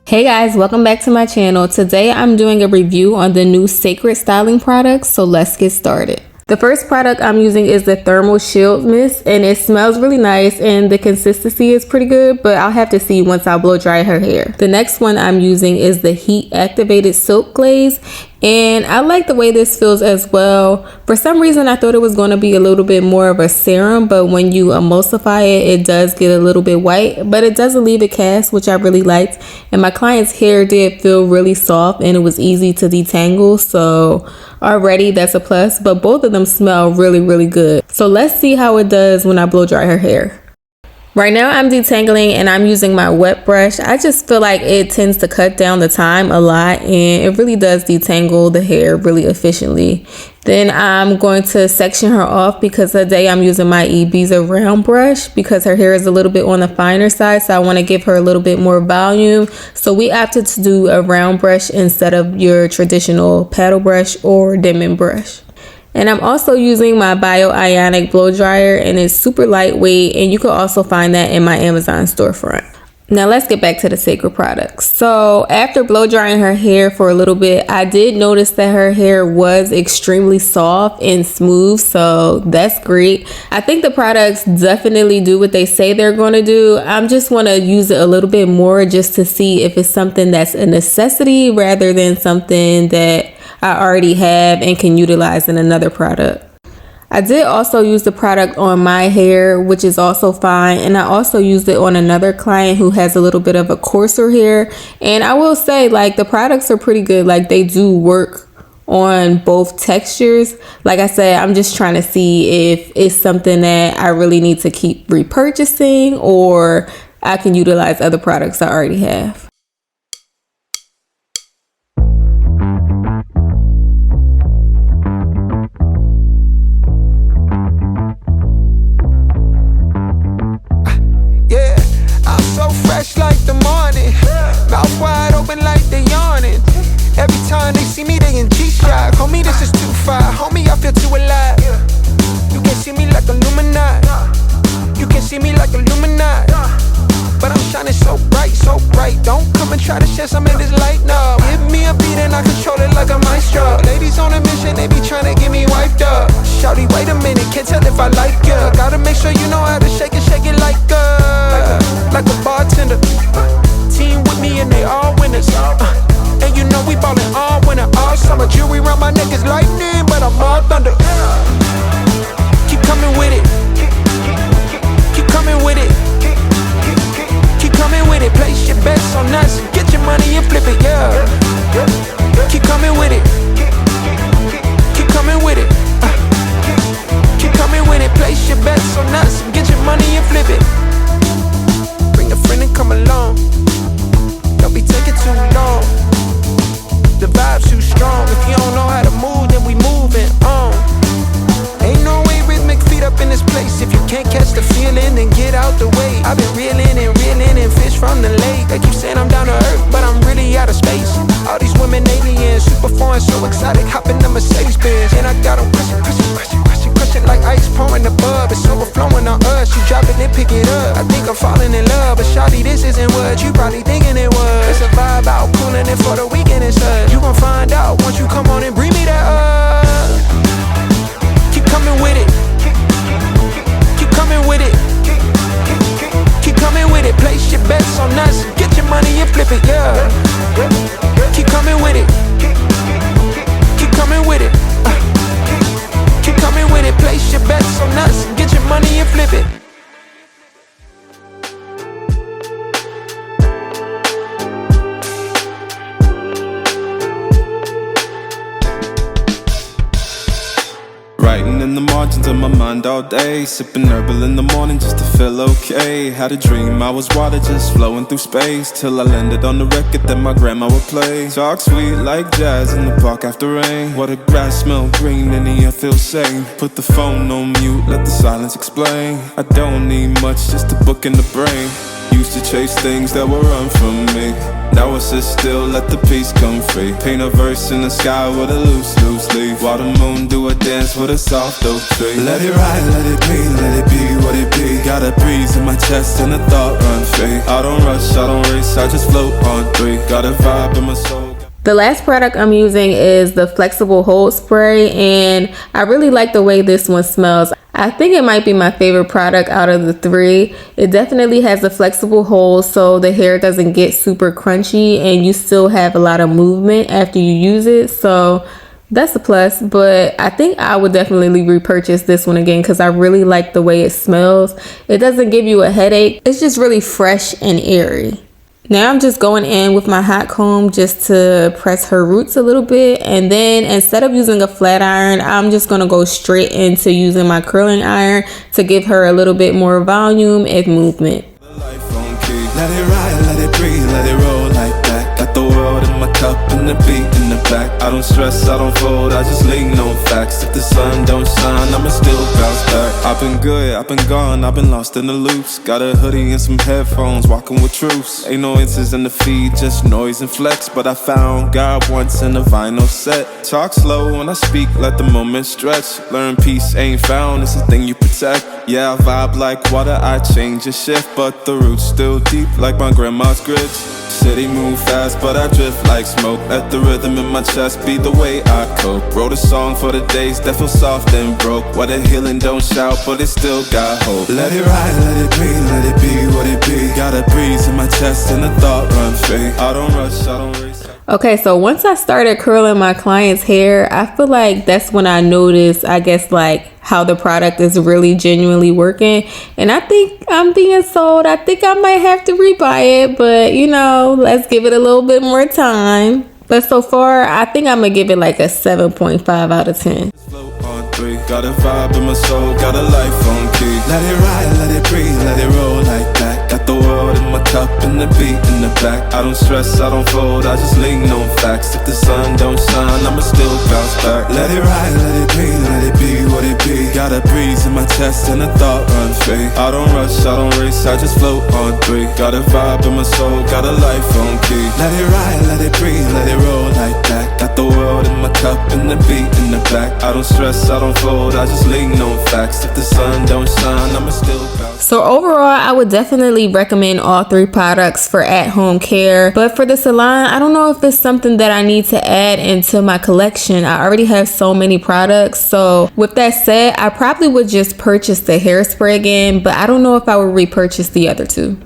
Hey guys, welcome back to my channel. Today I'm doing a review on the new Cécred styling products, so let's get started. The first product I'm using is the Thermal Shield Mist, and it smells really nice and the consistency is pretty good, but I'll have to see once I blow dry her hair. The next one I'm using is the Heat Activated Silk Glaze, and I like the way this feels as well. For some reason I thought it was going to be a little bit more of a serum, but when you emulsify it, it does get a little bit white, but it doesn't leave a cast, which I really liked. And my client's hair did feel really soft and it was easy to detangle, so already that's a plus. But both of them smell really good. So let's see how it does when I blow dry her hair. Right now I'm detangling and I'm using my wet brush. I just feel like it tends to cut down the time a lot and it really does detangle the hair really efficiently. Then I'm going to section her off because today I'm using my Ibiza round brush because her hair is a little bit on the finer side, so I want to give her a little bit more volume. So we opted to do a round brush instead of your traditional paddle brush or Denman brush. And I'm also using my Bio-Ionic blow dryer, and it's super lightweight, and you can also find that in my Amazon storefront. Now let's get back to the Cécred products. So after blow drying her hair for a little bit, I did notice that her hair was extremely soft and smooth, so that's great. I think the products definitely do what they say they're going to do. I'm just want to use it a little bit more just to see if it's something that's a necessity rather than something that I already have and can utilize in another product. I did also use the product on my hair, which is also fine, and I also used it on another client who has a little bit of a coarser hair, and I will say, like, the products are pretty good. Like, they do work on both textures. Like I said, I'm just trying to see if it's something that I really need to keep repurchasing or I can utilize other products I already have. Like the morning, mouth wide open like they yawning. Every time they see me, they in G-Shock. Homie, this is too far. Homie, I feel too alive. You can see me like Illuminati. You can see me like Illuminati. But I'm shining so bright, so bright. Don't come and try to share some of this light, no. Give me a beat and I control it like a maestro. Ladies on a mission, they be trying to get me wiped up. Shawty, wait a minute, can't tell if I like ya. Gotta make sure you know how to shake it like a bartender. Team with me and they all winners. And you know we ballin' all winter, all summer. Jewelry around my neck is lightning, but I'm all thunder. Keep coming with it. Keep coming with it. Keep coming with it. Place your bets on us. Get your money and flip it, yeah. Keep coming with it. Keep coming with it. Keep coming with it. Place your bets on us. Get your money and flip it. Bring a friend and come along. Don't be taking too long. The vibe's too strong. If you don't know how to move, then we moving on. Ain't no way rhythmic feet up in this place. If you can't catch the feeling, then get out the way. I've been reeling and fish from the lake. They keep saying I'm down to earth, but I'm really out of space. All these women aliens, super foreign, so exotic. Hop in the Mercedes Benz, and I got them crushing like ice pouring above. It's overflowing on us. You drop it, then pick it up. I think I'm falling in love, but shawty, this isn't what you probably thinking it was. It's a vibe out, cooling it for the weekend and such. You gon' find out once you come on and bring me that up. Keep coming with it. Keep coming with it. Keep coming with it. Place your bets on us. Get your money and flip it, yeah. Keep coming with it. Keep coming with it. Keep coming with it. Place your bets on us. Get your money and flip it. Writing in the margins of my mind all day, sipping herbal in the morning just to feel okay. Had a dream I was water just flowing through space, till I landed on the record that my grandma would play. Talk sweet like jazz in the park after rain. What the grass smell green and the air feels sane. Put the phone on mute, let the silence explain. I don't need much, just a book in the brain. Used to chase things that were run from me. Now I sit still, let the peace come free. Paint a verse in the sky with a loose leaf. While the moon do a dance with a soft oak tree. Let it ride, let it be what it be. Got a breeze in my chest and a thought run free. I don't rush, I don't race, race, I just float on 3. Got a vibe in my soul. The last product I'm using is the flexible hold spray, and I really like the way this one smells. I think it might be my favorite product out of the 3. It definitely has a flexible hold so the hair doesn't get super crunchy and you still have a lot of movement after you use it. So that's a plus, but I think I would definitely repurchase this one again because I really like the way it smells. It doesn't give you a headache. It's just really fresh and airy. Now I'm just going in with my hot comb just to press her roots a little bit, and then instead of using a flat iron, I'm just going to go straight into using my curling iron to give her a little bit more volume and movement. Let it ride, let it breathe, let it roll like that. Got the world in my cup and the beat in the back. I don't stress, I don't fold, I just lean on facts. If the sun don't shine, I'ma still bounce back. I've been good, I've been gone, I've been lost in the loops. Got a hoodie and some headphones, walking with truths. Ain't no inches in the feed, just noise and flex. But I found God once in a vinyl set. Talk slow when I speak, let the moment stretch. Learn peace ain't found, it's a thing you protect. Yeah, I vibe like water, I change and shift, but the roots still deep like my grandma's grits. City move fast, but I drift like smoke. Let the rhythm in my chest be the way I cope. Wrote a song for the days that feel soft and broke. What a healing don't shout, but it still got hope. Let it ride, let it breathe, let it be what it be. Got a breeze in my chest and the thought run free. I don't rush, I don't race. Okay, so once I started curling my client's hair, I feel like that's when I noticed, I guess, like how the product is really genuinely working. And I think I'm being sold. I think I might have to rebuy it, but you know, let's give it a little bit more time. But so far, I think I'm gonna give it like a 7.5 out of 10. Got a vibe in my soul, got a life on key. Let it ride, let it breathe, let it roll like that. Got the world in my cup and the beat in the back. I don't stress, I don't fold, I just lean on facts. If the sun don't shine, I'ma still bounce back. Let it ride, let it breathe, let it be what it be. Got a breeze in my chest and the thought run free. I don't rush, I don't race, I just float on 3. Got a vibe in my soul, got a life on key. Let it ride, let it breathe, let it roll like that. Got the world in my cup and the beat in the back. I don't stress, I don't fold, I just lean on facts. If the sun don't shine, I'ma still bounce. So overall, I would definitely recommend all 3 products for at-home care. But for the salon, I don't know if it's something that I need to add into my collection. I already have so many products. So with that said, I probably would just purchase the hairspray again, but I don't know if I would repurchase the other 2.